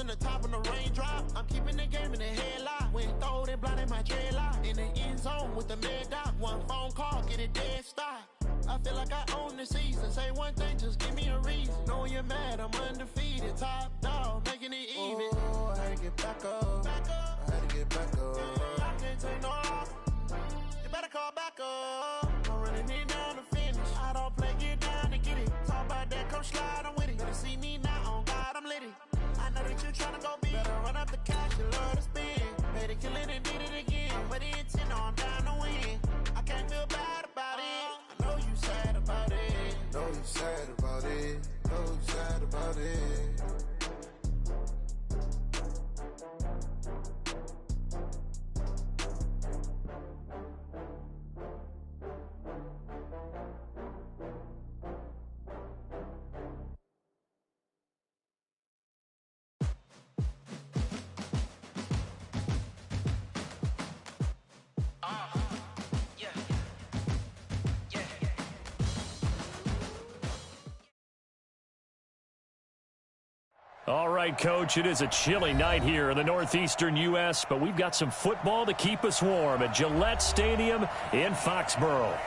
in the top of the raindrop. I'm keeping the game in the headlock. When throwed and blinded my dreadlock. In the end zone with the mad dot. One phone call, get it dead stop. I feel like I own the season. Say one thing, just give me a reason. Knowing you're mad, I'm undefeated. Top dog, making it even. Oh, I had to get back up. I had to get back up. I can't take no loss. You better call back up. I'm running it down to finish. I don't play, get down to get it. Talk about that, come slide, I'm with it. Better see me now, on God, I'm litty. I know that you tryna go big. Better run up the cash, you love to spend. Better kill it and did it again. But the intent, I'm down to win. I can't feel bad about it. I know you sad about it. Know you sad about it. Know you sad about it. All right, Coach, it is a chilly night here in the northeastern U.S., but we've got some football to keep us warm at Gillette Stadium in Foxborough.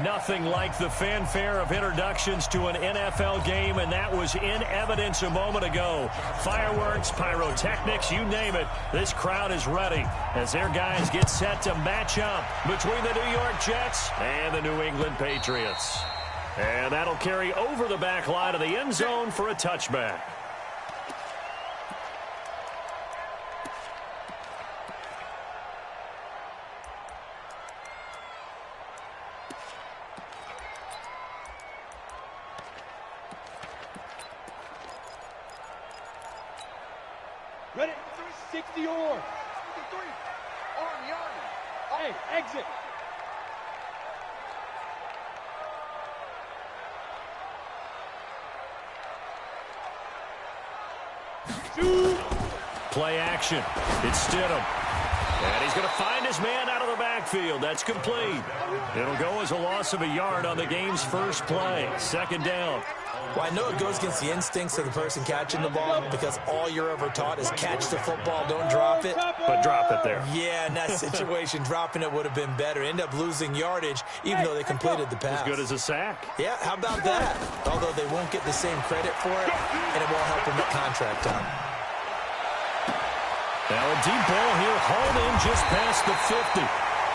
Nothing like the fanfare of introductions to an NFL game, and that was in evidence a moment ago. Fireworks, pyrotechnics, you name it. This crowd is ready as their guys get set to match up between the New York Jets and the New England Patriots. And that'll carry over the back line of the end zone for a touchback. Ready? 360 or 53. Army. Hey, exit. Shoot. Play action. It's Stidham. And he's going to find his man out of the backfield. That's complete. It'll go as a loss of a yard on the game's first play. Second down. Well, I know it goes against the instincts of the person catching the ball because all you're ever taught is catch the football, don't drop it. But drop it there. Yeah, in that situation, dropping it would have been better. End up losing yardage, even though they completed the pass. As good as a sack. Yeah, how about that? Although they won't get the same credit for it, and it won't help them at contract time. Now a deep ball here, hauled in just past the 50.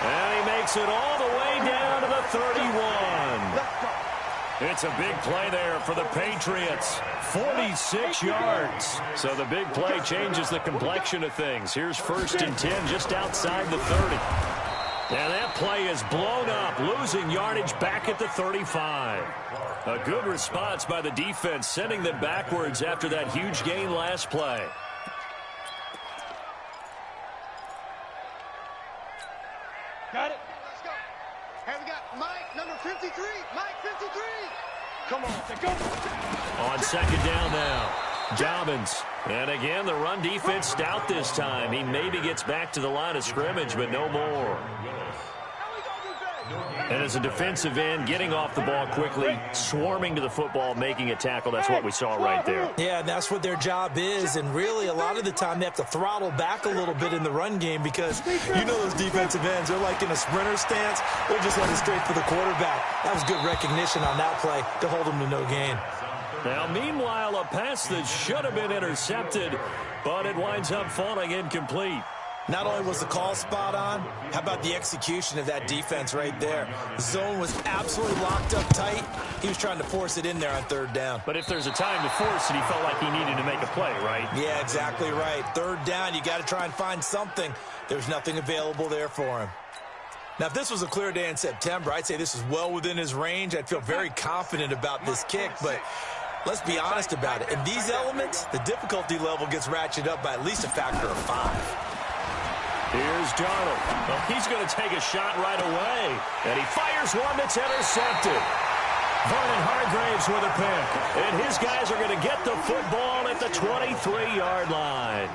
And he makes it all the way down to the 31. It's a big play there for the Patriots. 46 yards. So the big play changes the complexion of things. Here's 1st and 10 just outside the 30. And that play is blown up, losing yardage back at the 35. A good response by the defense, sending them backwards after that huge gain last play. Got it. Let's go. Hey, we got Mike, number 53. Mike, 53. Come on, let's go. On second down now, Dobbins. And again, the run defense stout this time. He maybe gets back to the line of scrimmage, but no more. And as a defensive end, getting off the ball quickly, swarming to the football, making a tackle. That's what we saw right there. Yeah, and that's what their job is. And really, a lot of the time, they have to throttle back a little bit in the run game because you know those defensive ends, they're like in a sprinter stance. They're just headed straight for the quarterback. That was good recognition on that play to hold them to no gain. Now, meanwhile, a pass that should have been intercepted, but it winds up falling incomplete. Not only was the call spot on, how about the execution of that defense right there? The zone was absolutely locked up tight. He was trying to force it in there on 3rd down. But if there's a time to force it, he felt like he needed to make a play, right? Yeah, exactly right. 3rd down, you got to try and find something. There's nothing available there for him. Now, if this was a clear day in September, I'd say this is well within his range. I'd feel very confident about this kick, but let's be honest about it. In these elements, the difficulty level gets ratcheted up by at least a factor of 5. Here's Darnold. Well, he's going to take a shot right away. And he fires one that's intercepted. Vernon Hargraves with a pick. And his guys are going to get the football at the 23-yard line.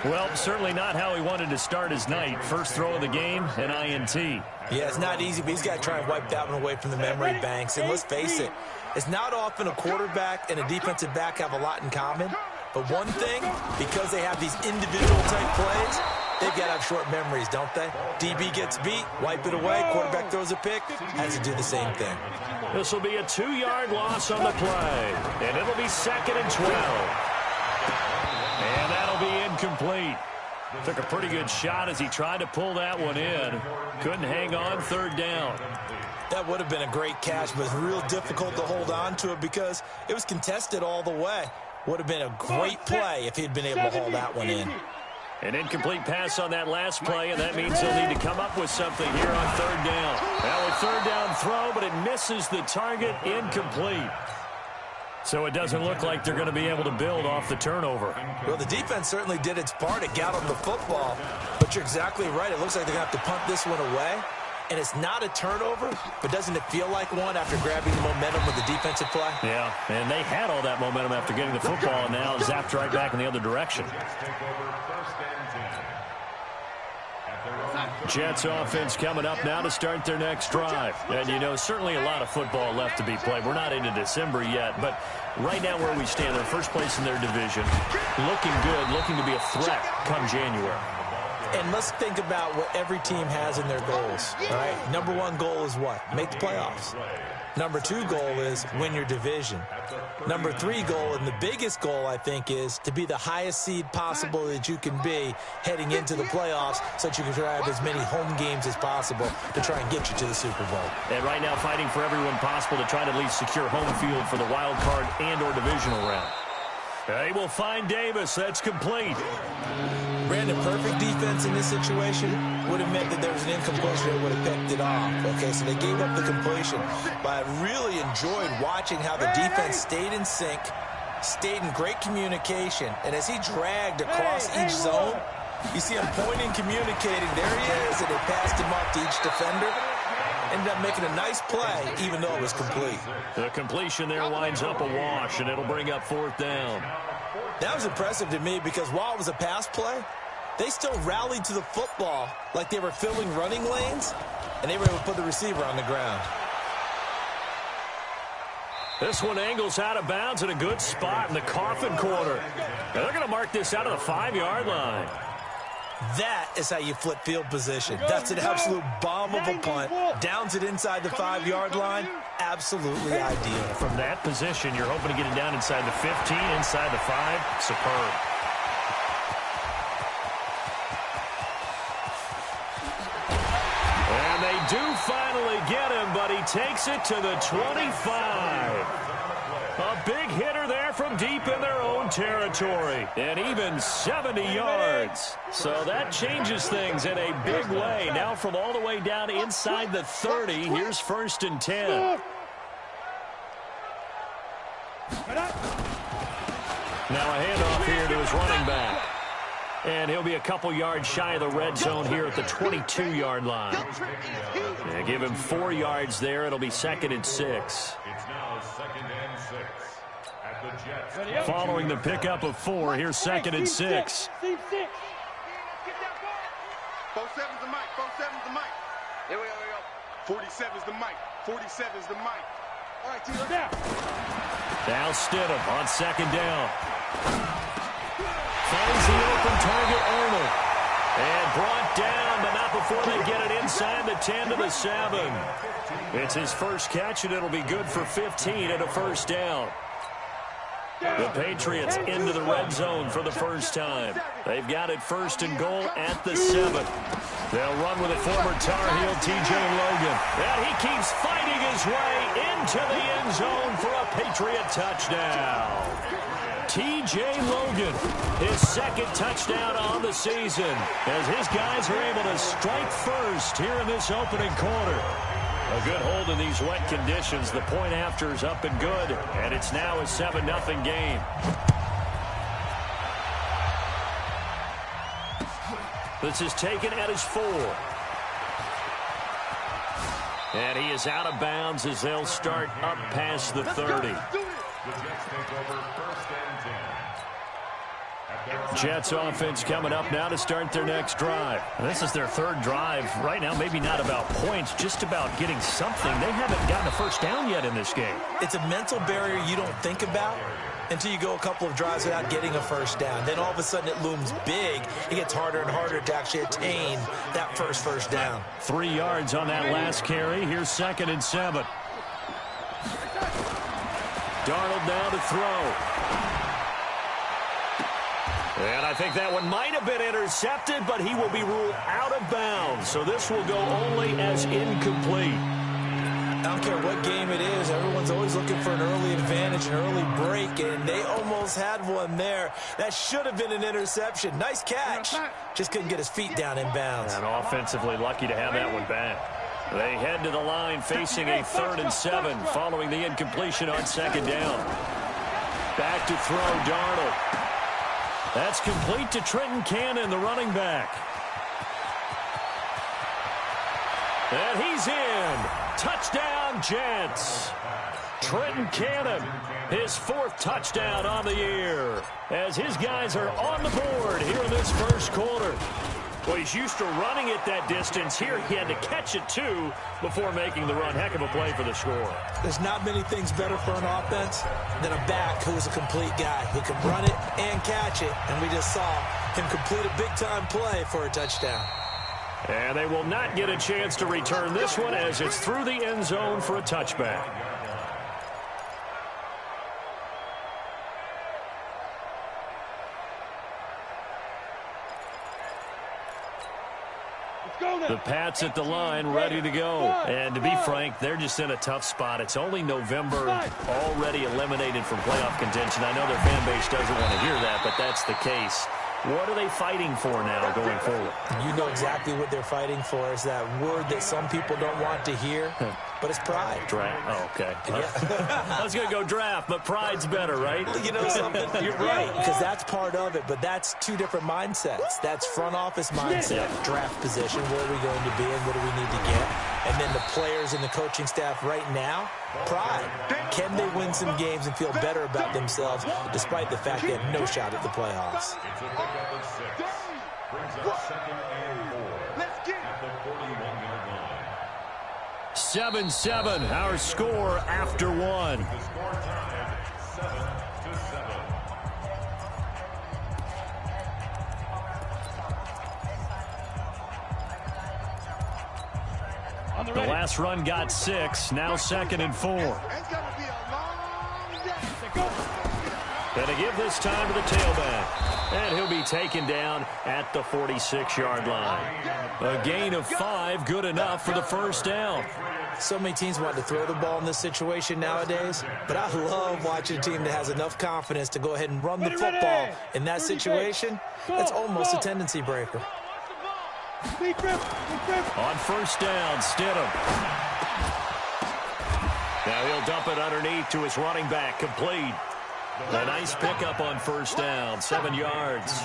Well, certainly not how he wanted to start his night. First throw of the game, an INT. Yeah, it's not easy, but he's got to try and wipe that one away from the memory banks. And let's face it, it's not often a quarterback and a defensive back have a lot in common. But one thing, because they have these individual-type plays, they've got to have short memories, don't they? DB gets beat, wipe it away, quarterback throws a pick, has to do the same thing. This will be a 2-yard loss on the play, and it'll be 2nd and 12. And that'll be incomplete. Took a pretty good shot as he tried to pull that one in. Couldn't hang on 3rd down. That would have been a great catch, but it's real difficult to hold on to it because it was contested all the way. Would have been a great play if he'd been able to hold that one in. An incomplete pass on that last play, and that means they'll need to come up with something here on 3rd down. Now a 3rd down throw, but it misses the target, incomplete. So it doesn't look like they're going to be able to build off the turnover. Well, the defense certainly did its part. It got on the football, but you're exactly right. It looks like they're going to have to punt this one away. And it's not a turnover, but doesn't it feel like one after grabbing the momentum with the defensive play? Yeah, and they had all that momentum after getting the football, and now zapped right back in the other direction. Jets offense coming up now to start their next drive. And, you know, certainly a lot of football left to be played. We're not into December yet, but right now where we stand, they're first place in their division, looking good, looking to be a threat come January. And let's think about what every team has in their goals, all right? Number 1 goal is what? Make the playoffs. Number 2 goal is win your division. Number 3 goal, and the biggest goal, I think, is to be the highest seed possible that you can be heading into the playoffs so that you can drive as many home games as possible to try and get you to the Super Bowl. And right now fighting for everyone possible to try to at least secure home field for the wild card and or divisional round. They will find Davis. That's complete. Brandon, perfect defense in this situation would have meant that there was an incompletion that would have picked it off. Okay, so they gave up the completion. But I really enjoyed watching how the defense stayed in sync, stayed in great communication. And as he dragged across each zone, you see him pointing, communicating. There he is, and they passed him off to each defender. Ended up making a nice play, even though it was complete. The completion there winds up a wash, and it'll bring up 4th down. That was impressive to me because while it was a pass play, they still rallied to the football like they were filling running lanes, and they were able to put the receiver on the ground. This one angles out of bounds in a good spot in the coffin corner. Now they're going to mark this out of the 5-yard line. That is how you flip field position. That's an absolute bomb of a punt. Downs it inside the 5-yard line. Absolutely ideal. From that position, you're hoping to get it down inside the 15, inside the 5. Superb. And they do finally get him, but he takes it to the 25. A big hitter there from deep in their own territory. And even 70 yards. So that changes things in a big way. Now from all the way down inside the 30, here's 1st and 10. Now a handoff here to his running back. And he'll be a couple yards shy of the red zone here at the 22-yard line. Yeah, give him 4 yards there. It'll be 2nd and 6. It's now 2nd and 6 at the Jets. Following the pickup of 4, here's 2nd and 6. Get that ball. 47's the mic. 47's the mic. Here we go. 47's the mic. 47's the mic. All right, T, down. Now Stidham on 2nd down. Finds the open target, Arnold. And brought down, but not before they get it inside the 10 to the 7. It's his first catch, and it'll be good for 15 and a 1st down. The Patriots into the red zone for the first time. They've got it 1st and goal at the 7. They'll run with a former Tar Heel, TJ Logan. And he keeps fighting his way into the end zone for a Patriot touchdown. TJ Logan, his 2nd touchdown on the season, as his guys are able to strike first here in this opening quarter. A good hold in these wet conditions. The point after is up and good, and it's now a 7-0 game. This is taken at his 4. And he is out of bounds as they'll start up past the 30. The Jets take over 1st and 10 at Jets offense coming up now to start their next drive. This is their third drive. Right now, maybe not about points, just about getting something. They haven't gotten a first down yet in this game. It's a mental barrier you don't think about until you go a couple of drives without getting a first down. Then all of a sudden it looms big. It gets harder and harder to actually attain that first down. 3 yards on that last carry. Here's 2nd and 7. Darnold now to throw. And I think that one might have been intercepted, but he will be ruled out of bounds. So this will go only as incomplete. I don't care what game it is. Everyone's always looking for an early advantage, an early break, and they almost had one there. That should have been an interception. Nice catch. Just couldn't get his feet down in bounds. And offensively lucky to have that one back. They head to the line facing a 3rd and 7 following the incompletion on 2nd down. Back to throw, Darnold. That's complete to Trenton Cannon, the running back. And he's in. Touchdown, Jets. Trenton Cannon, his 4th touchdown on the year, as his guys are on the board here in this first quarter. Well, he's used to running it that distance. Here he had to catch it, too, before making the run. Heck of a play for the score. There's not many things better for an offense than a back who's a complete guy who can run it and catch it. And we just saw him complete a big-time play for a touchdown. And they will not get a chance to return this one as it's through the end zone for a touchback. The Pats at the line, ready to go. And to be frank, they're just in a tough spot. It's only November, already eliminated from playoff contention. I know their fan base doesn't want to hear that, but that's the case. What are they fighting for now going forward? You know exactly what they're fighting for. Is that word that some people don't want to hear, but it's pride. Draft. Oh, okay. Yeah. I was going to go draft, but pride's better, right? You know something? You're right, because that's part of it, but that's 2 different mindsets. That's front office mindset, draft position, where are we going to be and what do we need to get? And then the players and the coaching staff right now, pride. Can they win some games and feel better about themselves despite the fact they have no shot at the playoffs? It's a pickup of 6. Brings up 2nd and 4 at the 41-yard line. 7-7, our score after 1. The score tied 7-7. The last run got 6, now 2nd and 4. And to give this time to the tailback. And he'll be taken down at the 46-yard line. A gain of 5, good enough for the first down. So many teams want to throw the ball in this situation nowadays, but I love watching a team that has enough confidence to go ahead and run the football in that situation. That's almost a tendency breaker. On first down, Stidham. Now he'll dump it underneath to his running back, complete. A nice pickup on first down, 7 yards.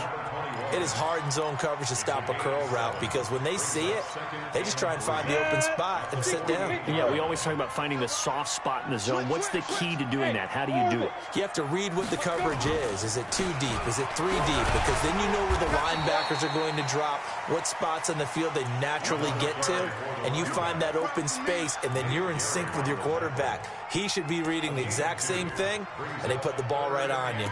It is hard in zone coverage to stop a curl route because when they see it, they just try and find the open spot and sit down. Yeah, we always talk about finding the soft spot in the zone. What's the key to doing that? How do you do it? You have to read what the coverage is. Is it 2 deep? Is it 3 deep? Because then you know where the linebackers are going to drop, what spots on the field they naturally get to, and you find that open space, and then you're in sync with your quarterback. He should be reading the exact same thing, and they put the ball right on you.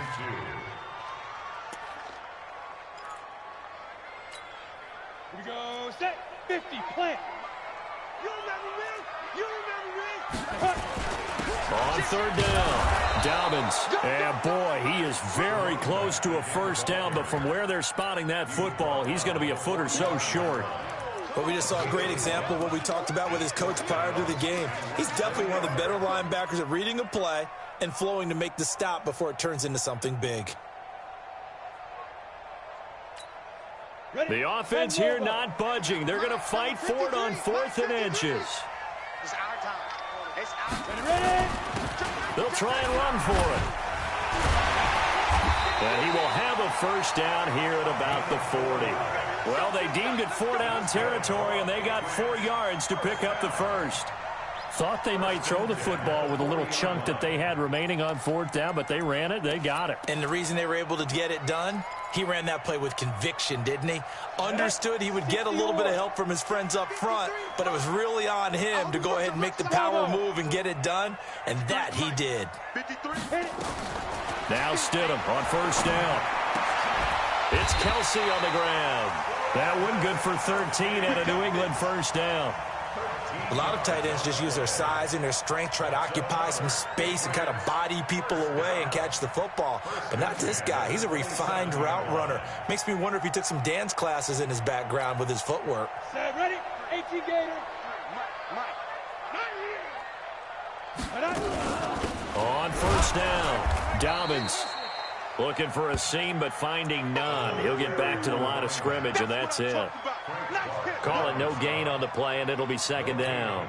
Here we go, set, 50, plant. You remember me? You remember me? On third down, Dobbins. And boy, he is very close to a first down, but from where they're spotting that football, he's going to be a foot or so short. But we just saw a great example of what we talked about with his coach prior to the game. He's definitely one of the better linebackers at reading a play and flowing to make the stop before it turns into something big. The offense here not budging. They're going to fight for it on 4th and inches. It's our time. It's our time. They'll try and run for it. And he will have a first down here at about the 40. Well, they deemed it 4-down territory, and they got 4 yards to pick up the first. Thought they might throw the football with a little chunk that they had remaining on 4th down, but they ran it. They got it. And the reason they were able to get it done, He ran that play with conviction, didn't he? Understood he would get a little bit of help from his friends up front, but it was really on him to go ahead and make the power move and get it done, and that he did. Now Stidham on first down. It's Kelsey on the ground. That one good for 13 and a New England first down. A lot of tight ends just use their size and their strength, try to occupy some space and kind of body people away and catch the football. But not this guy. He's a refined route runner. Makes me wonder if he took some dance classes in his background with his footwork. Ready? 18 Gator. On first down, Dobbins looking for a seam but finding none. He'll get back to the line of scrimmage, and that's it. Call it no gain on the play, and it'll be second down.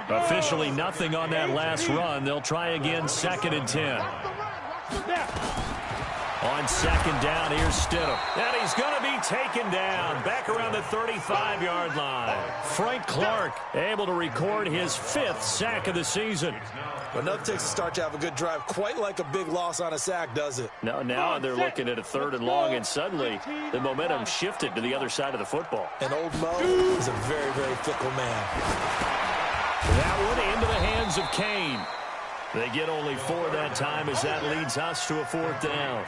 Officially nothing on that last run. They'll try again, 2nd and 10. On second down, here's Stidham. And he's going to be taken down back around the 35-yard line. Frank Clark able to record his 5th sack of the season. But nothing takes a start to have a good drive quite like a big loss on a sack, does it? No, now they're looking at a 3rd and long, and suddenly the momentum shifted to the other side of the football. And old Mo is a very, very fickle man. That one into the hands of Kane. They get only 4 that time as that leads us to a 4th down.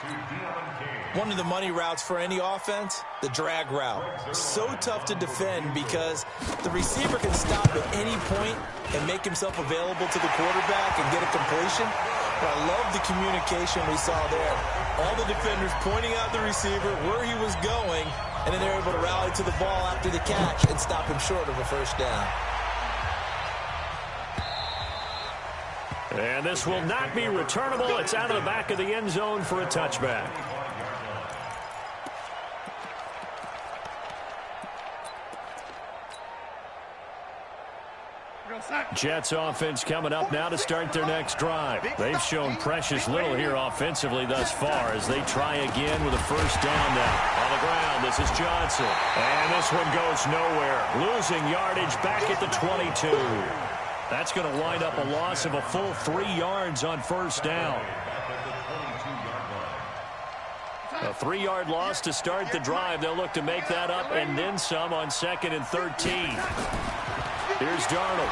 One of the money routes for any offense, the drag route. So tough to defend because the receiver can stop at any point and make himself available to the quarterback and get a completion. But I love the communication we saw there. All the defenders pointing out the receiver, where he was going, and then they're able to rally to the ball after the catch and stop him short of a first down. And this will not be returnable. It's out of the back of the end zone for a touchback. Jets offense coming up now to start their next drive. They've shown precious little here offensively thus far as they try again with a first down now. On the ground, this is Johnson. And this one goes nowhere. Losing yardage back at the 22. That's going to wind up a loss of a full 3 yards on first down. A 3-yard loss to start the drive. They'll look to make that up and then some on 2nd and 13. Here's Darnold.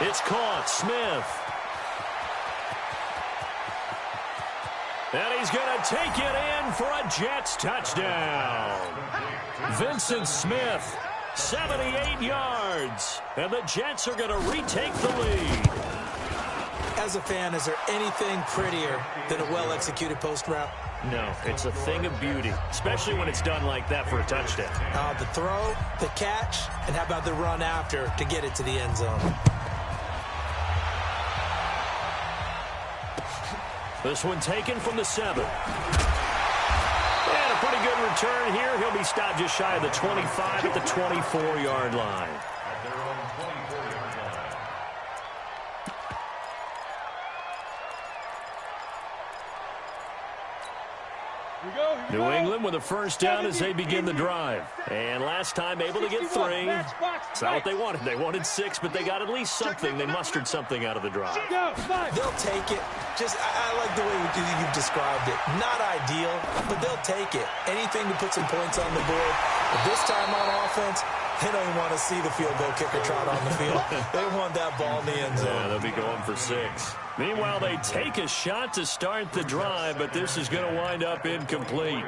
It's caught. Smith. And he's going to take it in for a Jets touchdown. Vincent Smith, 78 yards. And the Jets are going to retake the lead. As a fan, is there anything prettier than a well-executed post route? No, it's a thing of beauty, especially when it's done like that for a touchdown. The throw, the catch, and how about the run after to get it to the end zone? This one taken from the 7. And a pretty good return here. He'll be stopped just shy of the 25 at the 24-yard line. New England with a first down as they begin the drive. And last time able to get 3. It's not what they wanted. They wanted 6, but they got at least something. They mustered something out of the drive. They'll take it. I like the way you've described it. Not ideal, but they'll take it. Anything to put some points on the board. But this time on offense, they don't even want to see the field goal kicker trot on the field. They want that ball in the end zone. Yeah, they'll be going for 6. Meanwhile, they take a shot to start the drive, but this is going to wind up incomplete.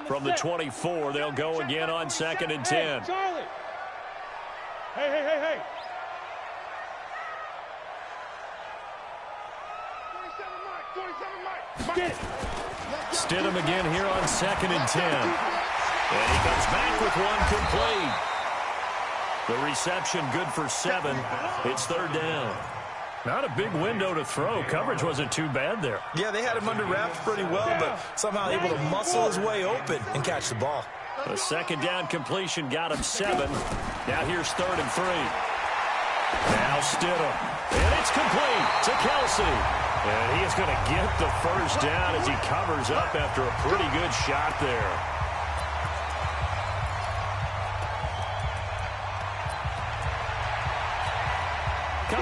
From the 24, they'll go again on 2nd and 10. Hey, Charlie. Hey. 27 Mike. Get it. Stidham again here on 2nd and 10. And he comes back with one complete. The reception good for 7. It's 3rd down. Not a big window to throw. Coverage wasn't too bad there. Yeah, they had him under wraps pretty well, but somehow able to muscle his way open and catch the ball. The 2nd down completion got him 7. Now here's 3rd and 3. Now Stidham. And it's complete to Kelsey. And he is going to get the first down as he covers up after a pretty good shot there.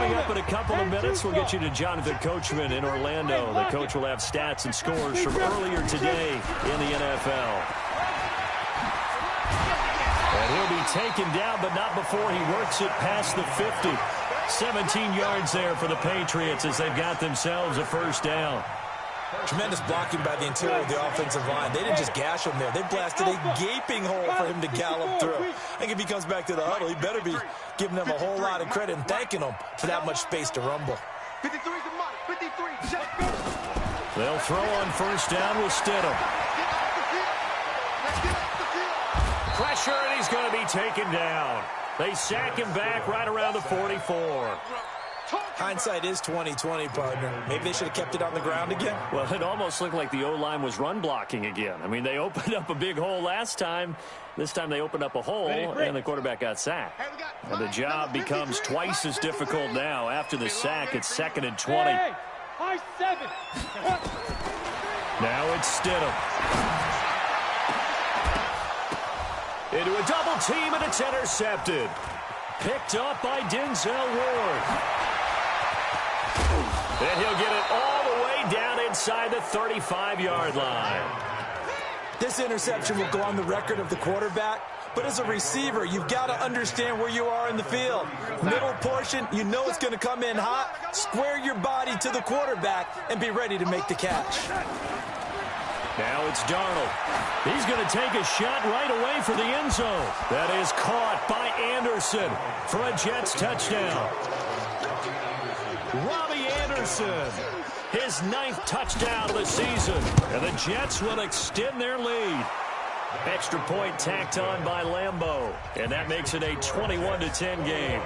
Coming up in a couple of minutes, we'll get you to Jonathan Coachman in Orlando. The coach will have stats and scores from earlier today in the NFL. And he'll be taken down, but not before he works it past the 50. 17 yards there for the Patriots as they've got themselves a first down. Tremendous blocking by the interior of the offensive line. They didn't just gash him there. They blasted a gaping hole for him to gallop through. I think if he comes back to the huddle, he better be giving them a whole lot of credit and thanking them for that much space to rumble. 53's the mark. 53. They'll throw on first down with Stidham. Pressure, and he's going to be taken down. They sack him back right around the 44. Hindsight is 20/20, partner. Maybe they should have kept it on the ground again. Well, it almost looked like the O-line was run blocking again. I mean, they opened up a big hole last time. This time they opened up a hole, and the quarterback got sacked. And the job becomes twice as difficult now. After the sack, it's 2nd and 20. High 7. Now it's Stidham. Into a double team, and it's intercepted. Picked up by Denzel Ward. And he'll get it all the way down inside the 35-yard line. This interception will go on the record of the quarterback, but as a receiver, you've got to understand where you are in the field. Middle portion, you know it's going to come in hot. Square your body to the quarterback and be ready to make the catch. Now it's Darnold. He's going to take a shot right away for the end zone. That is caught by Anderson for a Jets touchdown. Robbie Anderson, his 9th touchdown of the season. And the Jets will extend their lead. Extra point tacked on by Lambeau. And that makes it a 21-10 game.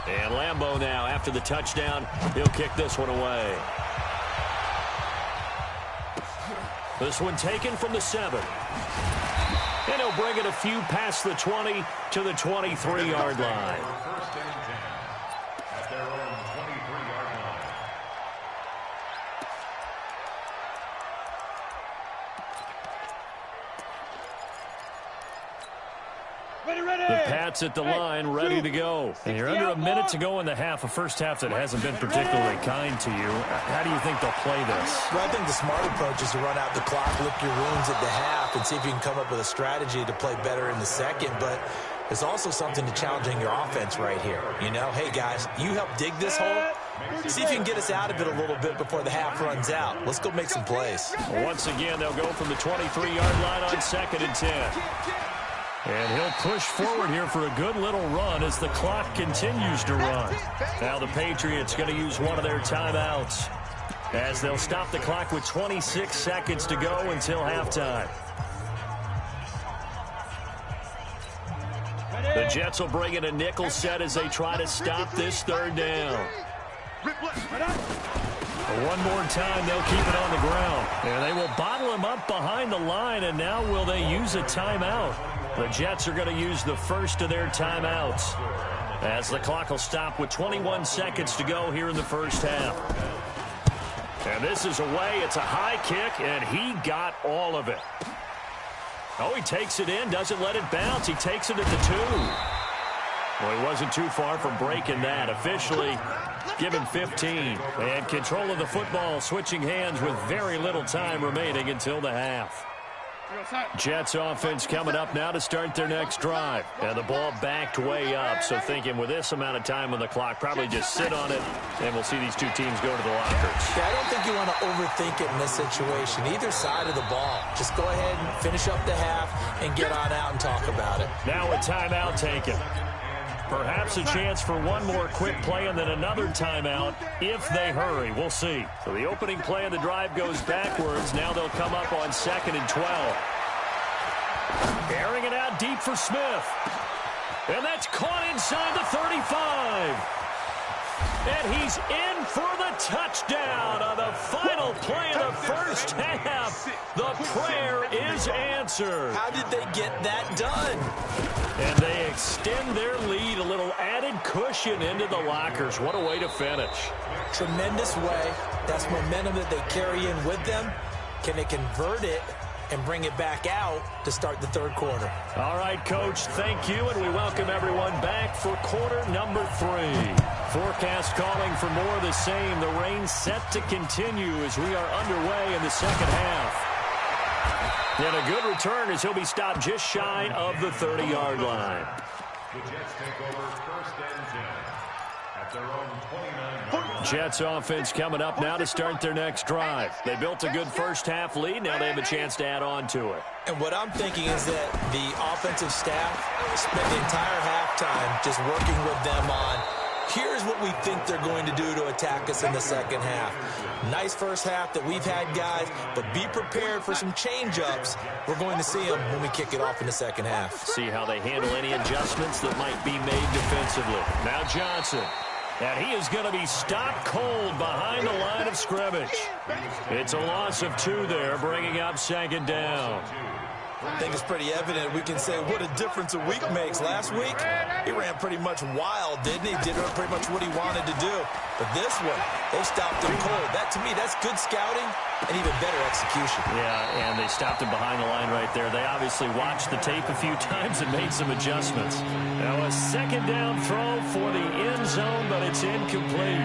And Lambeau now, after the touchdown, he'll kick this one away. This one taken from the 7. And he'll bring it a few past the 20 to the 23-yard line. First and 10 at their own 23-yard line. The Pats at the line, ready to go. And you're under a minute to go in the half, a first half that hasn't been particularly kind to you. How do you think they'll play this? Well, I think the smart approach is to run out the clock, lick your wounds at the half, and see if you can come up with a strategy to play better in the second. But there's also something to challenging your offense right here. You know, hey, guys, you help dig this hole. See if you can get us out of it a little bit before the half runs out. Let's go make some plays. Once again, they'll go from the 23-yard line on 2nd and 10. And he'll push forward here for a good little run as the clock continues to run. Now the Patriots going to use one of their timeouts as they'll stop the clock with 26 seconds to go until halftime. The Jets will bring in a nickel set as they try to stop this 3rd down. One more time, they'll keep it on the ground. And they will bottle him up behind the line, and now will they use a timeout? The Jets are going to use the first of their timeouts as the clock will stop with 21 seconds to go here in the first half. And this is away. It's a high kick, and he got all of it. Oh, he takes it in, doesn't let it bounce. He takes it at the 2. Well, he wasn't too far from breaking that. Officially given 15. And control of the football, switching hands with very little time remaining until the half. Jets offense coming up now to start their next drive. And the ball backed way up, so thinking with this amount of time on the clock, probably just sit on it, and we'll see these two teams go to the lockers. Yeah, I don't think you want to overthink it in this situation. Either side of the ball. Just go ahead and finish up the half and get on out and talk about it. Now a timeout taken. Perhaps a chance for one more quick play and then another timeout if they hurry. We'll see. So the opening play of the drive goes backwards. Now they'll come up on 2nd and 12. Airing it out deep for Smith. And that's caught inside the 35. And he's in for the touchdown on the final play of the first half. The prayer is answered. How did they get that done? And they extend their lead, a little added cushion into the lockers. What a way to finish. Tremendous way. That's momentum that they carry in with them. Can they convert it and bring it back out to start the third quarter. All right, Coach, thank you, and we welcome everyone back for quarter number 3. Forecast calling for more of the same. The rain set to continue as we are underway in the second half. And a good return as he'll be stopped just shy of the 30-yard line. The Jets take over first and 10 at their own 29-yard line. Jets offense coming up now to start their next drive. They built a good first-half lead. Now they have a chance to add on to it. And what I'm thinking is that the offensive staff spent the entire halftime just working with them on, here's what we think they're going to do to attack us in the second half. Nice first half that we've had, guys, but be prepared for some change-ups. We're going to see them when we kick it off in the second half. See how they handle any adjustments that might be made defensively. Now Johnson. And he is going to be stopped cold behind the line of scrimmage. It's a loss of 2 there, bringing up second down. I think it's pretty evident. We can say what a difference a week makes. Last week, he ran pretty much wild, didn't he? Did pretty much what he wanted to do. But this one, they stopped him cold. That, to me, that's good scouting and even better execution. Yeah, and they stopped him behind the line right there. They obviously watched the tape a few times and made some adjustments. Now a second down throw for the end zone, but it's incomplete.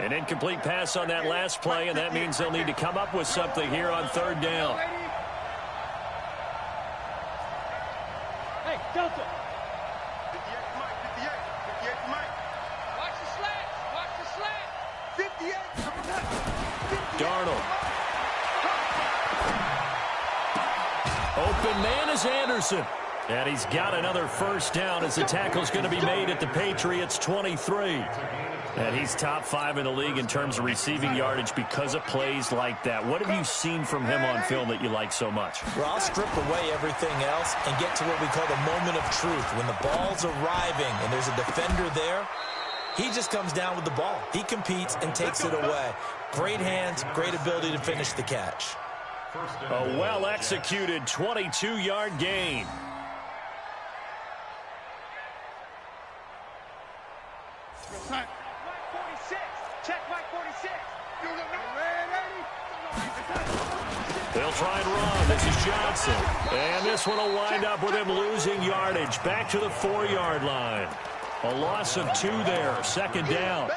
An incomplete pass on that last play, and that means they'll need to come up with something here on third down. Hey, Delta. 58 Mike, 58 Mike. Watch the slant. 58. Darnold. Open man is Anderson. And he's got another first down as the tackle's going to be made at the Patriots' 23. And he's top 5 in the league in terms of receiving yardage because of plays like that. What have you seen from him on film that you like so much? Well, I'll strip away everything else and get to what we call the moment of truth. When the ball's arriving and there's a defender there, he just comes down with the ball. He competes and takes it away. Great hands, great ability to finish the catch. A well-executed 22-yard gain. Mike 46. Check Mike 46. They'll try and run. This is Johnson. And this one will wind up with him losing yardage back to the 4-yard line. A loss of 2 there. Second down.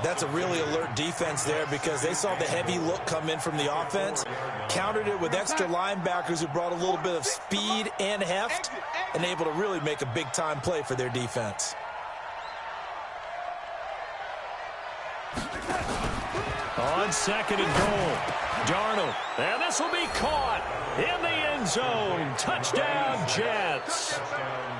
That's a really alert defense there because they saw the heavy look come in from the offense, countered it with extra linebackers who brought a little bit of speed and heft, and able to really make a big-time play for their defense. On second and goal, Darnold. And this will be caught in the end zone. Touchdown, Jets.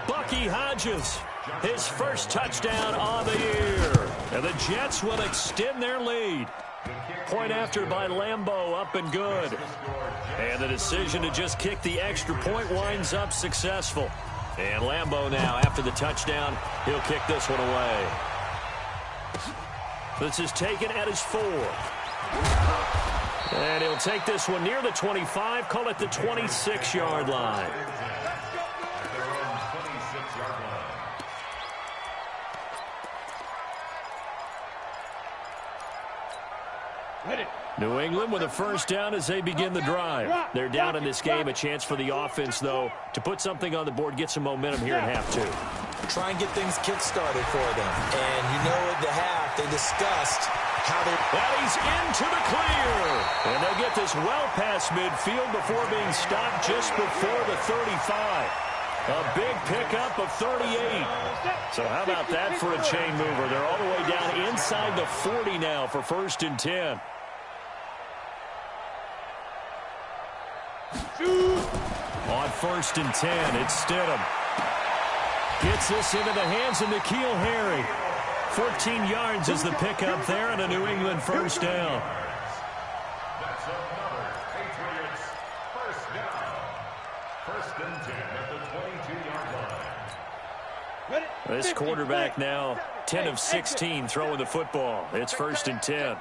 Bucky Hodges, his first touchdown on the year. And the Jets will extend their lead. Point after by Lambeau, up and good. And the decision to just kick the extra point winds up successful. And Lambeau now, after the touchdown, he'll kick this one away. This is taken at his 4. And he'll take this one near the 25, call it the 26-yard line. New England with a first down as they begin the drive. They're down in this game. A chance for the offense, though, to put something on the board, get some momentum here in half 2. Try and get things kick-started for them. And you know at the half, they discussed how they... And he's into the clear. And they get this well past midfield before being stopped just before the 35. A big pickup of 38. So how about that for a chain mover? They're all the way down inside the 40 now for first and 10. On first and 10, it's Stidham. Gets this into the hands of N'Keal Harry. 14 yards is the pickup there and a New England first down. That's another Patriots first down. First and 10 at the 22-yard line. This quarterback now 10 of 16 throwing the football. It's first and 10.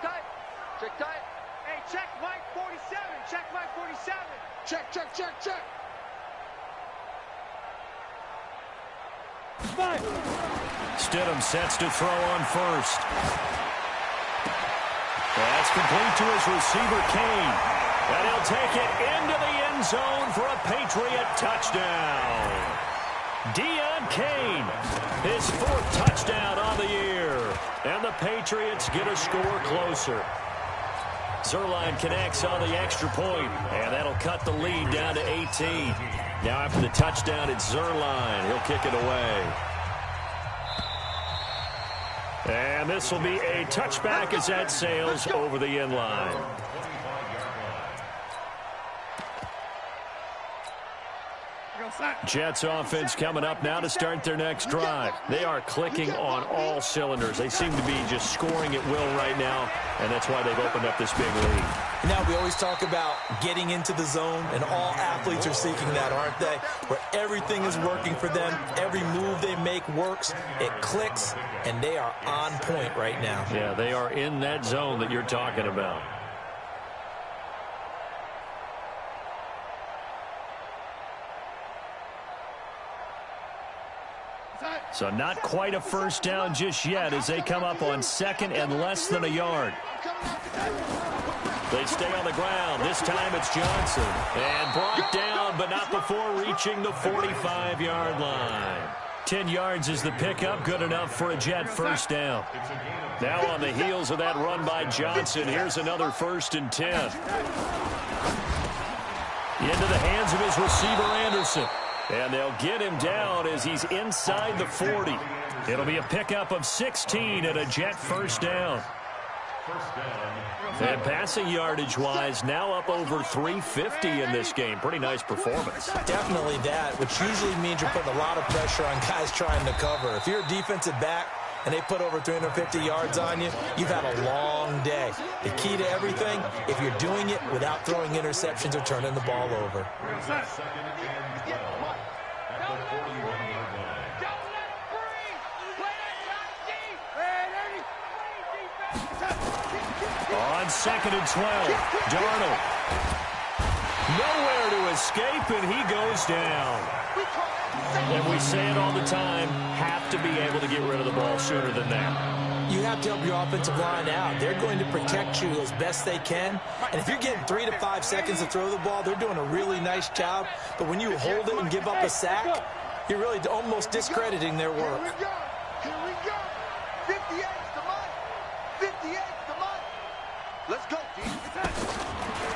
Hey, check Mike 47. Check Mike 47. Check, check, check, check. Five. Stidham sets to throw on first. That's complete to his receiver, Kane. And he'll take it into the end zone for a Patriot touchdown. Deon Kane, his 4th touchdown on the year. And the Patriots get a score closer. Zuerlein connects on the extra point, and that'll cut the lead down to 18. Now after the touchdown, it's Zuerlein. He'll kick it away. And this will be a touchback as that sails over the end line. Jets offense coming up now to start their next drive. They are clicking on all cylinders. They seem to be just scoring at will right now, and that's why they've opened up this big lead. Now we always talk about getting into the zone, and all athletes are seeking that, aren't they? Where everything is working for them, every move they make works, it clicks, and they are on point right now. Yeah, they are in that zone that you're talking about. So not quite a first down just yet as they come up on 2nd and less than a yard. They stay on the ground. This time it's Johnson. And brought down, but not before reaching the 45-yard line. 10 yards is the pickup. Good enough for a Jet first down. Now on the heels of that run by Johnson, here's another 1st and 10. Into the hands of his receiver, Anderson. And they'll get him down as he's inside the 40. It'll be a pickup of 16 and a Jet first down. And passing yardage-wise, now up over 350 in this game. Pretty nice performance. Definitely that, which usually means you're putting a lot of pressure on guys trying to cover. If you're a defensive back and they put over 350 yards on you, you've had a long day. The key to everything, if you're doing it without throwing interceptions or turning the ball over. On 2nd and 12, Darnold. Nowhere to escape, and he goes down. And we say it all the time, have to be able to get rid of the ball sooner than that. You have to help your offensive line out. They're going to protect you as best they can. And if you're getting 3 to 5 seconds to throw the ball, they're doing a really nice job. But when you hold it and give up a sack, you're really almost discrediting their work. Here we go. 58's the money. 58's the money. Let's go, D.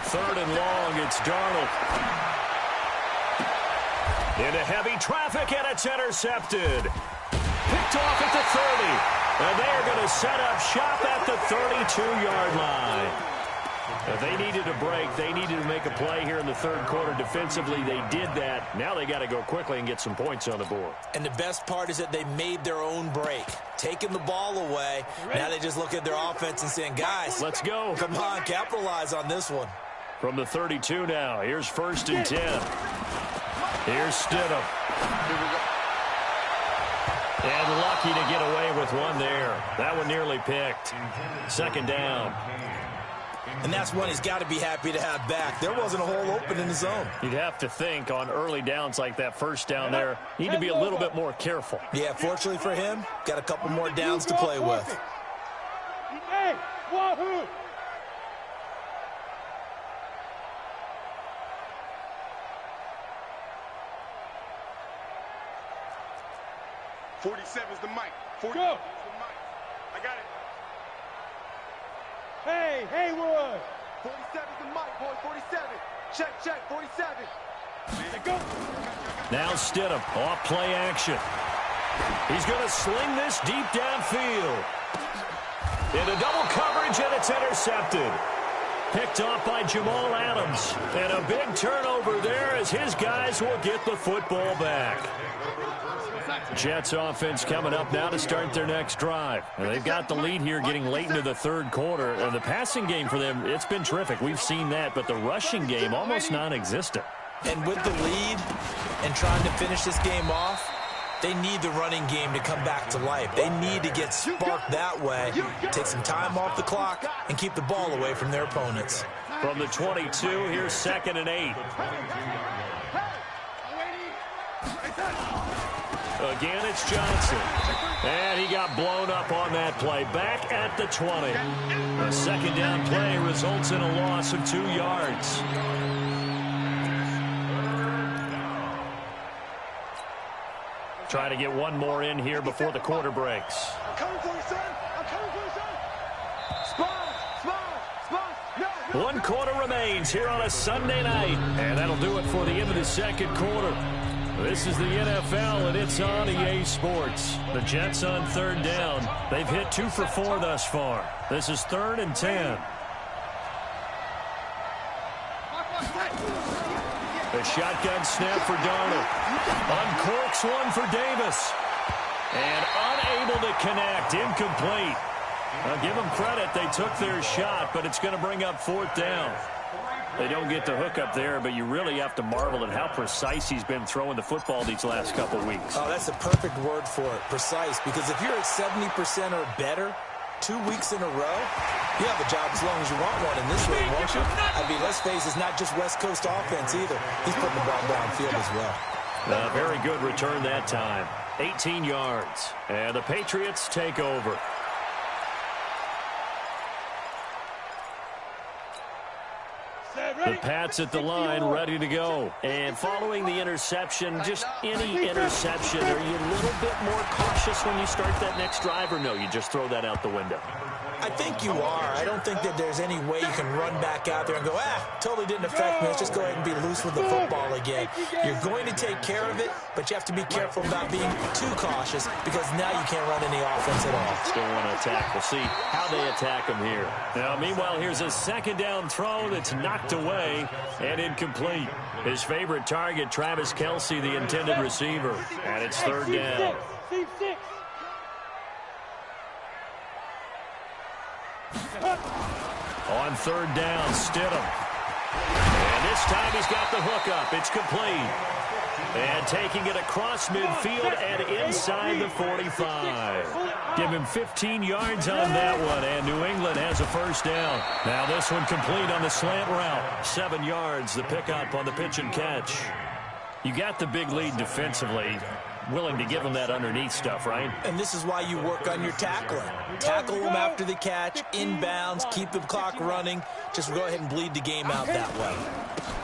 3rd and long, it's Darnold. Into heavy traffic, and it's intercepted. Picked off at the 30. And they are going to set up shop at the 32-yard line. If they needed a break, they needed to make a play here in the 3rd quarter defensively. They did that. Now they got to go quickly and get some points on the board. And the best part is that they made their own break. Taking the ball away. Now they just look at their offense and saying, guys, let's go. Come on, capitalize on this one. From the 32 now, here's 1st and 10. Here's Stidham. Here we go. And lucky to get away with one there. That one nearly picked. 2nd down. And that's one he's got to be happy to have back. There wasn't a hole open in the zone. You'd have to think on early downs like that 1st down there, need to be a little bit more careful. Yeah, fortunately for him, got a couple more downs to play with. Hey, wahoo! "47's the mic. 47's the mic. I got it. Hey, Haywood! 47's the mic, boy. 47. Check, 47. Go. Now Stidham, off play action. He's going to sling this deep downfield. Into double coverage, and it's intercepted. Picked off by Jamal Adams. And a big turnover there as his guys will get the football back. Jets offense coming up now to start their next drive. And they've got the lead here getting late into the 3rd quarter. And the passing game for them, it's been terrific. We've seen that, but the rushing game almost non-existent. And with the lead and trying to finish this game off, They need the running game to come back to life. They need to get sparked that way, take some time off the clock, and keep the ball away from their opponents. From the 22, here's 2nd and 8. Again, it's Johnson. And he got blown up on that play. Back at the 20. A second down play results in a loss of 2 yards. Try to get one more in here before the quarter breaks. I'm coming for you, son. I'm coming for you, son. Spot. One quarter remains here on a Sunday night. And that'll do it for the end of the second quarter. This is the NFL, and it's on EA Sports. The Jets on 3rd down. They've hit 2 for 4 thus far. This is 3rd and 10. A shotgun snap for Darnold. Uncorks one for Davis. And unable to connect. Incomplete. I'll give them credit. They took their shot, but it's going to bring up 4th down. They don't get the hook up there, but you really have to marvel at how precise he's been throwing the football these last couple weeks. Oh, that's the perfect word for it, precise, because if you're at 70% or better 2 weeks in a row, you have a job as long as you want one in this league, won't you? I mean, let's face it, it's not just West Coast offense either. He's putting the ball downfield as well. Very good return that time. 18 yards. And the Patriots take over. The Pats at the line, ready to go. And following the interception, just any interception, are you a little bit more cautious when you start that next drive, or no, you just throw that out the window? I think you are. I don't think that there's any way you can run back out there and go, totally didn't affect me. Let's just go ahead and be loose with the football again. You're going to take care of it, but you have to be careful about being too cautious because now you can't run any offense at all. Still want to attack. We'll see how they attack him here. Now, meanwhile, here's a 2nd down throw that's knocked away and incomplete. His favorite target, Travis Kelce, the intended receiver. And it's 3rd down. On 3rd down, Stidham. And this time he's got the hook up. It's complete. And taking it across midfield and inside the 45. Give him 15 yards on that one, and New England has a 1st down. Now this one complete on the slant route. 7 yards, the pickup on the pitch and catch. You got the big lead defensively. Willing to give them that underneath stuff, right? And this is why you work on your tackling. Tackle them after the catch, inbounds, keep the clock running. Just go ahead and bleed the game out that way.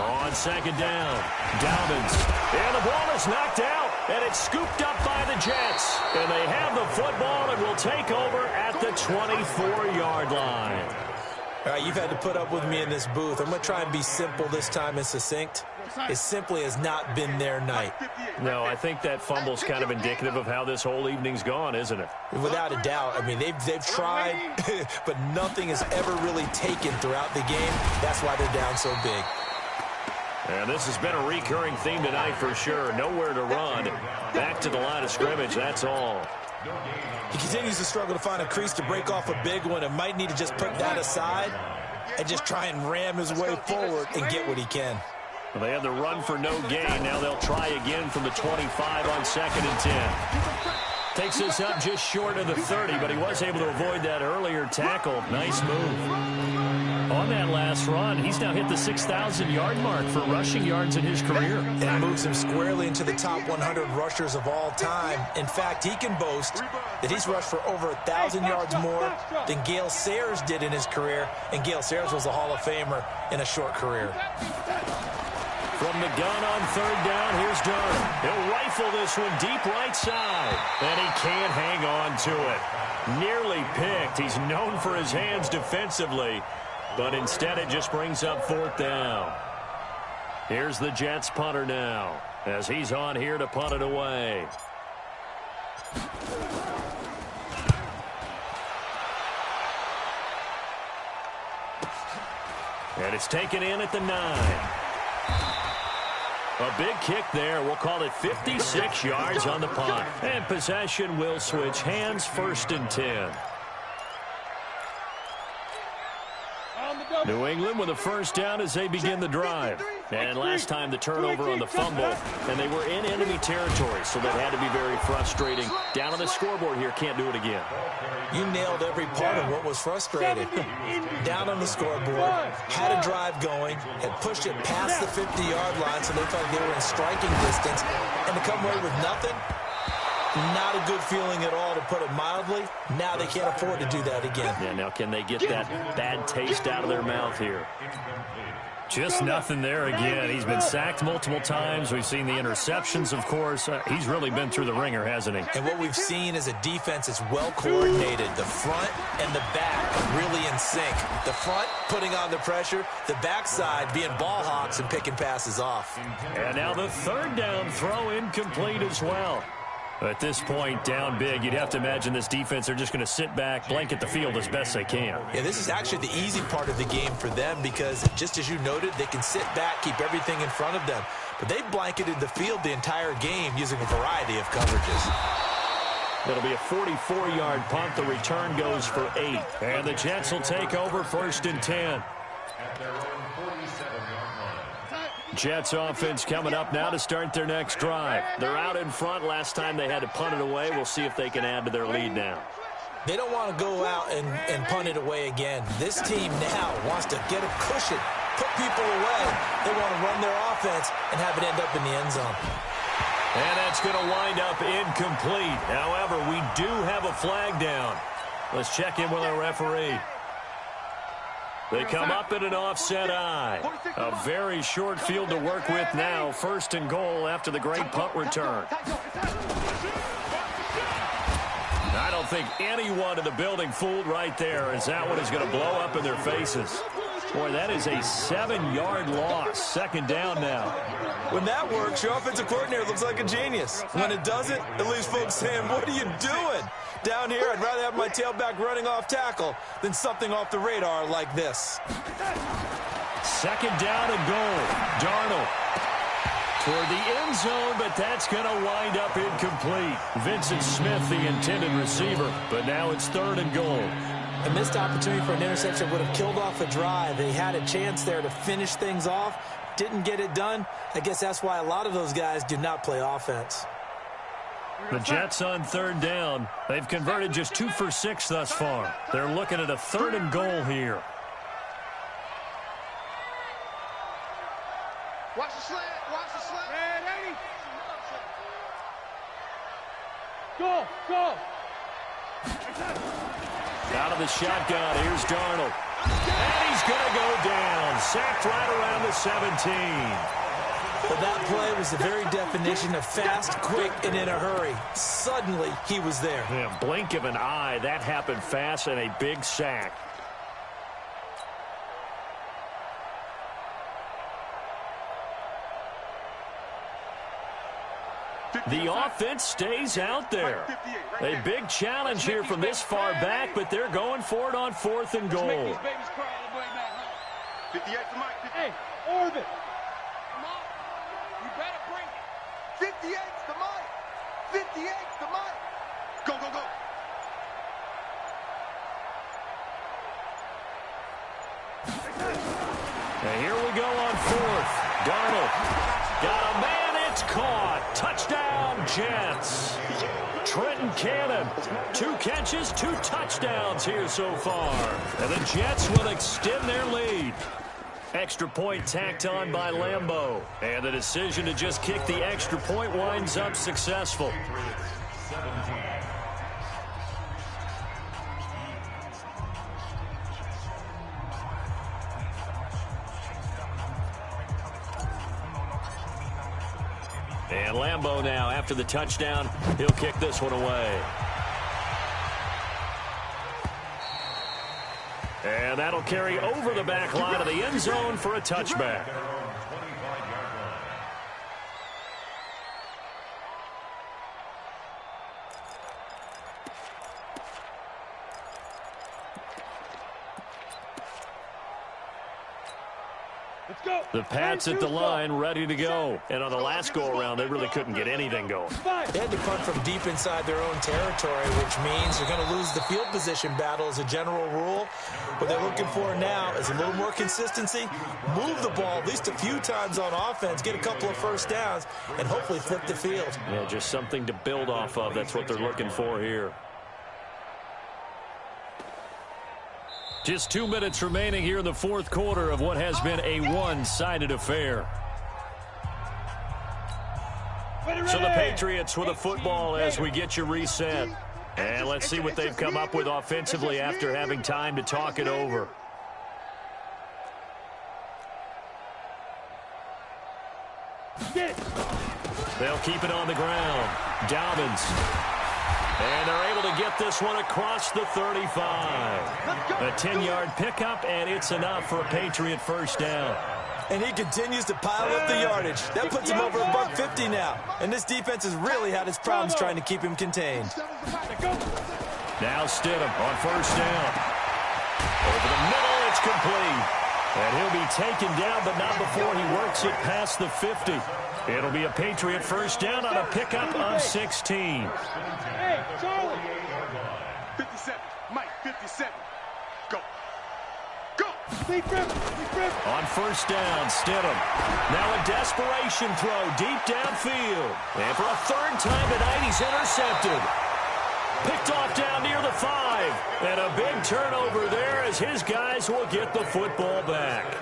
On 2nd down, Dobbins. And the ball is knocked out, and it's scooped up by the Jets. And they have the football and will take over at the 24-yard line. All right, you've had to put up with me in this booth. I'm going to try and be simple this time and succinct. It simply has not been their night. No, I think that fumble's kind of indicative of how this whole evening's gone, isn't it? Without a doubt. I mean, they've tried, but nothing has ever really taken throughout the game. That's why they're down so big. And this has been a recurring theme tonight for sure. Nowhere to run. Back to the line of scrimmage, that's all. He continues to struggle to find a crease to break off a big one and might need to just put that aside and just try and ram his way forward and get what he can. Well, they had the run for no gain. Now they'll try again from the 25 on 2nd and 10. Takes this up just short of the 30, but he was able to avoid that earlier tackle. Nice move. On that last run, he's now hit the 6,000-yard mark for rushing yards in his career. And moves him squarely into the top 100 rushers of all time. In fact, he can boast that he's rushed for over 1,000 yards more than Gale Sayers did in his career, and Gale Sayers was a Hall of Famer in a short career. From the gun on 3rd down, here's Darnold. He'll rifle this one deep right side, and he can't hang on to it. Nearly picked. He's known for his hands defensively, but instead it just brings up 4th down. Here's the Jets punter now, as he's on here to punt it away. And it's taken in at the 9. A big kick there. We'll call it 56 yards on the punt. And possession will switch hands, 1st and 10. On the go. New England with a first down as they begin the drive. And last time the turnover on the fumble, and they were in enemy territory, so that had to be very frustrating. Down on the scoreboard here, can't do it again. You nailed every part of what was frustrating. Down on the scoreboard, had a drive going, had pushed it past the 50-yard line, so they felt like they were in striking distance, and to come away with nothing, not a good feeling at all, to put it mildly. Now they can't afford to do that again. Yeah, now can they get that bad taste out of their mouth here? Just nothing there again. He's been sacked multiple times. We've seen the interceptions, of course. He's really been through the ringer, hasn't he? And what we've seen is a defense that's well coordinated. The front and the back really in sync. The front putting on the pressure, the backside being ball hawks and picking passes off. And now the third down throw incomplete as well. At this point, down big, you'd have to imagine this defense, they're just going to sit back, blanket the field as best they can. Yeah, this is actually the easy part of the game for them because, just as you noted, they can sit back, keep everything in front of them. But they've blanketed the field the entire game using a variety of coverages. It'll be a 44-yard punt. The return goes for 8. And the Jets will take over 1st and 10. At their own 47-yard line. Jets offense coming up now to start their next drive. They're out in front. Last time they had to punt it away. We'll see if they can add to their lead now. They don't want to go out and punt it away again. This team now wants to get a cushion, put people away. They want to run their offense and have it end up in the end zone. And that's going to wind up incomplete. However, we do have a flag down. Let's check in with our referee. They come up in an offset eye. A very short field to work with now. 1st and goal after the great punt return. I don't think anyone in the building fooled right there, as that one is going to blow up in their faces. Boy, that is a 7-yard loss. 2nd down now. When that works, your offensive coordinator looks like a genius. When it doesn't, it leaves folks saying, what are you doing? Down here, I'd rather have my tailback running off tackle than something off the radar like this. 2nd down and goal. Darnold toward the end zone, but that's going to wind up incomplete. Vincent Smith, the intended receiver, but now it's 3rd and goal. A missed opportunity for an interception would have killed off a drive. They had a chance there to finish things off. Didn't get it done. I guess that's why a lot of those guys do not play offense. The Jets on 3rd down. They've converted just 2 for 6 thus far. They're looking at a 3rd and goal here. Watch the slant. Watch the slant. Hey, Go, go. Out of the shotgun, here's Darnold. And he's going to go down. Sacked right around the 17. Well, that play was the very definition of fast, quick, and in a hurry. Suddenly, he was there. Yeah, blink of an eye. That happened fast and a big sack. The offense stays out there. A big challenge here from this far back, but they're going for it on 4th and goal. 58's the mic. Hey, Orbit. Come on. You better bring it. 58's the mic. 58's the mic. Go, go, go. And here we go on 4th. Darnold got a man. It's caught. Touchdown, Jets. Trenton Cannon, 2 catches, 2 touchdowns here so far. And the Jets will extend their lead. Extra point tacked on by Lambeau. And the decision to just kick the extra point winds up successful. And Lambeau now, after the touchdown, he'll kick this one away. And that'll carry over the back line of the end zone for a touchback. Let's go. The Pats at the line, ready to go. And on the last go-around, they really couldn't get anything going. They had to punt from deep inside their own territory, which means they're going to lose the field position battle as a general rule. What they're looking for now is a little more consistency, move the ball at least a few times on offense, get a couple of first downs, and hopefully flip the field. Yeah, just something to build off of. That's what they're looking for here. Just 2 minutes remaining here in the fourth quarter of what has been a one-sided affair. So the Patriots with a football as we get you reset. And let's see what they've come up with offensively after having time to talk it over. They'll keep it on the ground. Dobbins. And they're able to get this one across the 35. A 10-yard pickup, and it's enough for a Patriot first down. And he continues to pile up the yardage. That puts him over $150 now. And this defense has really had its problems trying to keep him contained. Now Stidham on first down. Over the middle, it's complete. And he'll be taken down, but not before he works it past the 50. It'll be a Patriot first down on a pickup of 16. Hey, Charlie. 57. Mike, 57. Go. Go. On first down, Stidham. Now a desperation throw deep downfield. And for a third time tonight, he's intercepted. Picked off down near the 5. And a big turnover there as his guys will get the football back.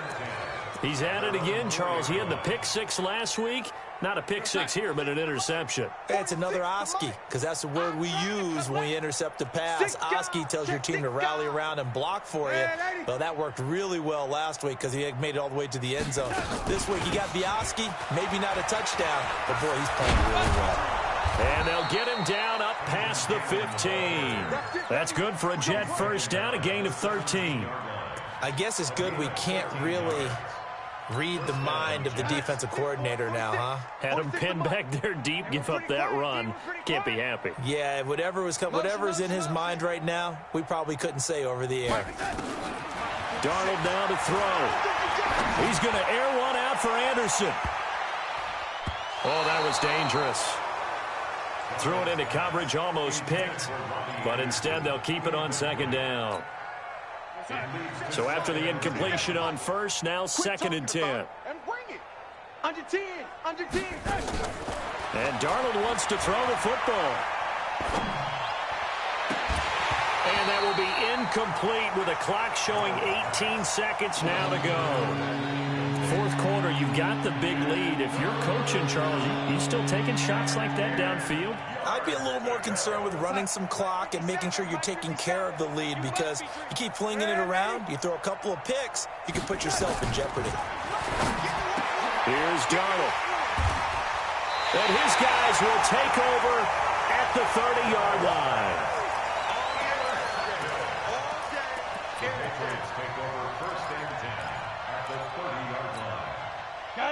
He's at it again, Charles. He had the pick 6 last week. Not a pick 6 here, but an interception. It's another Oski, because that's the word we use when we intercept a pass. Oski tells your team to rally around and block for you. Well, that worked really well last week because he had made it all the way to the end zone. This week he got the Oski, maybe not a touchdown, but boy, he's playing really well. And they'll get him down up past the 15. That's good for a Jet first down, a gain of 13. I guess it's good we can't really read the mind of the defensive coordinator now, huh? Had him pinned back there deep, give up that run. Can't be happy. Yeah, whatever's in his mind right now, we probably couldn't say over the air. Darnold now to throw. He's going to air one out for Anderson. Oh, that was dangerous. Threw it into coverage, almost picked. But instead, they'll keep it on second down. So after the incompletion on first, now second and 10. And bring it. Under 10. Under 10. And Darnold wants to throw the football. And that will be incomplete with a clock showing 18 seconds now to go. Fourth quarter, you've got the big lead. If you're coaching, Charles, you still taking shots like that downfield? I'd be a little more concerned with running some clock and making sure you're taking care of the lead, because you keep flinging it around, you throw a couple of picks, you can put yourself in jeopardy. Here's Darnold. And his guys will take over at the 30-yard line.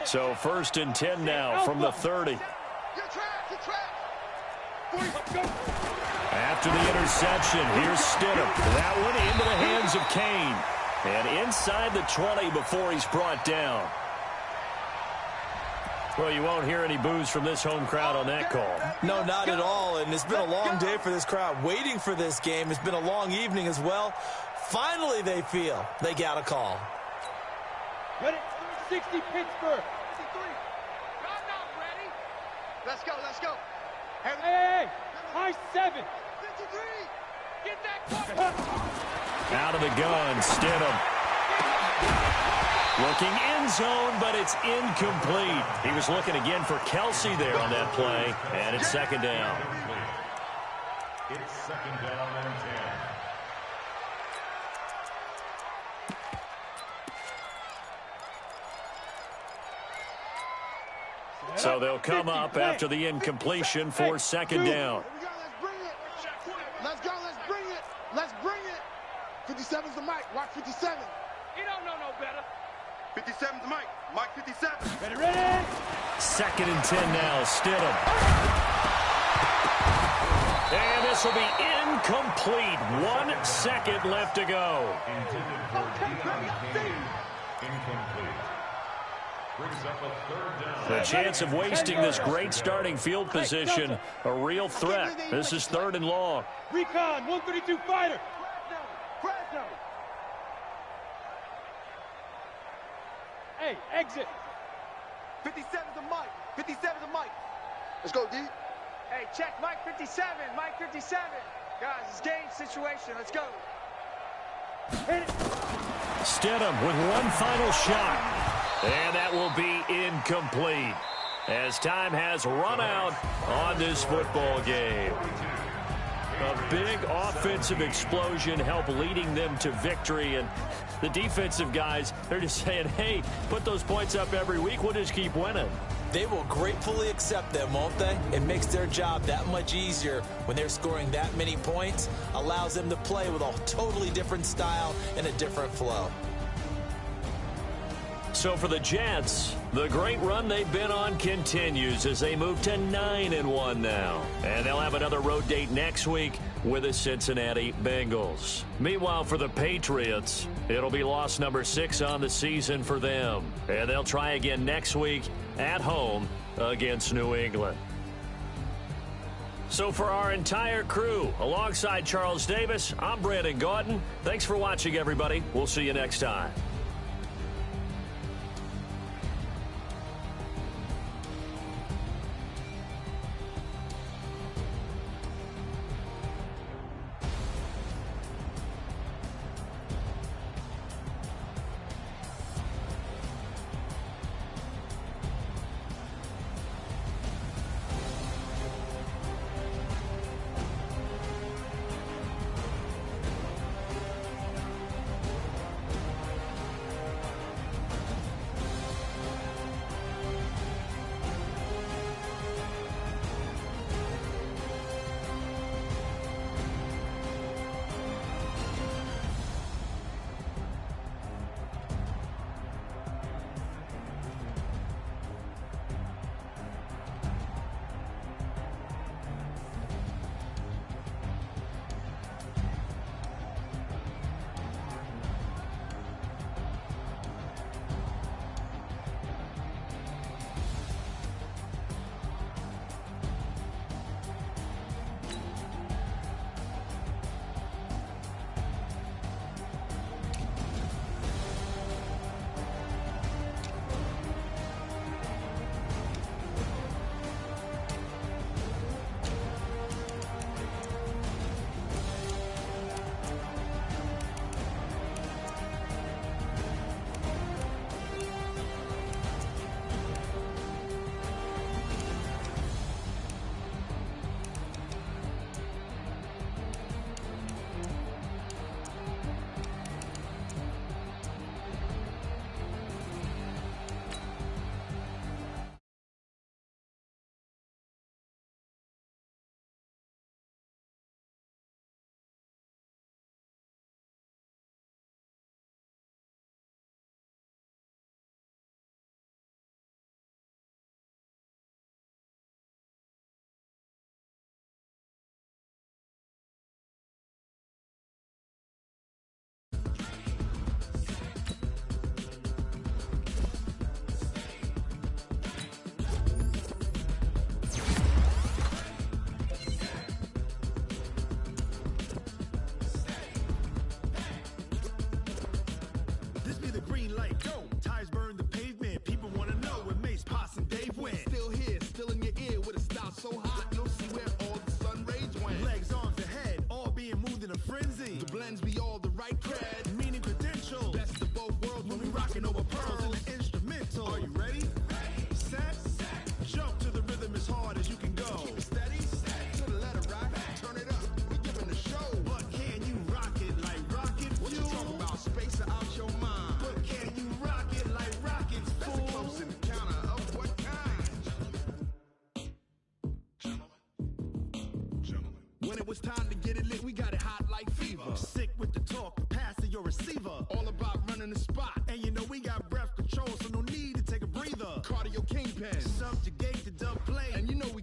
So first and 10 now from the 30. After the interception, here's Stidham. That one into the hands of Kane. And inside the 20 before he's brought down. Well, you won't hear any boos from this home crowd on that call. No, not at all. And it's been a long day for this crowd waiting for this game. It's been a long evening as well. Finally, they feel they got a call. Ready? 60 Pittsburgh. 53. Y'all not ready. Let's go. Let's go. Hey. High 7. 53. Get that Out of the gun, Stidham. Looking end zone, but it's incomplete. He was looking again for Kelsey there on that play, and it's second down. It's second down and 10. So they'll come up after the incompletion for second down. Let's go. Let's bring it. Let's bring it. 57's the mic. Watch 57. He don't know no better. 57's the mic. Mike 57. Ready? Second and 10 now, Stidham. And this will be incomplete. 1 second left to go. Intended for incomplete. Brings up a third down. The chance of wasting this great starting field position, a real threat. This is 3rd and long. Recon, 132 fighter. Hey, exit. 57's a Mike. 57's a Mike. Let's go, D. Hey, check Mike 57. Mike 57. Guys, it's game situation. Let's go. Hit it. Stidham with one final shot. And that will be incomplete as time has run out on this football game. A big offensive explosion helped leading them to victory, and the defensive guys, they're just saying, hey, put those points up every week, we'll just keep winning. They will gratefully accept them, won't they? It makes their job that much easier when they're scoring that many points, allows them to play with a totally different style and a different flow. So for the Jets, the great run they've been on continues as they move to 9-1 now. And they'll have another road date next week with the Cincinnati Bengals. Meanwhile, for the Patriots, it'll be loss number 6 on the season for them. And they'll try again next week at home against New England. So for our entire crew, alongside Charles Davis, I'm Brandon Gaudin. Thanks for watching, everybody. We'll see you next time. was time to get it lit, we got it hot like fever. Sick with the talk, passing your receiver. All about running the spot. And you know we got breath control, so no need to take a breather. Cardio kingpin, subjugate the dub play. And you know we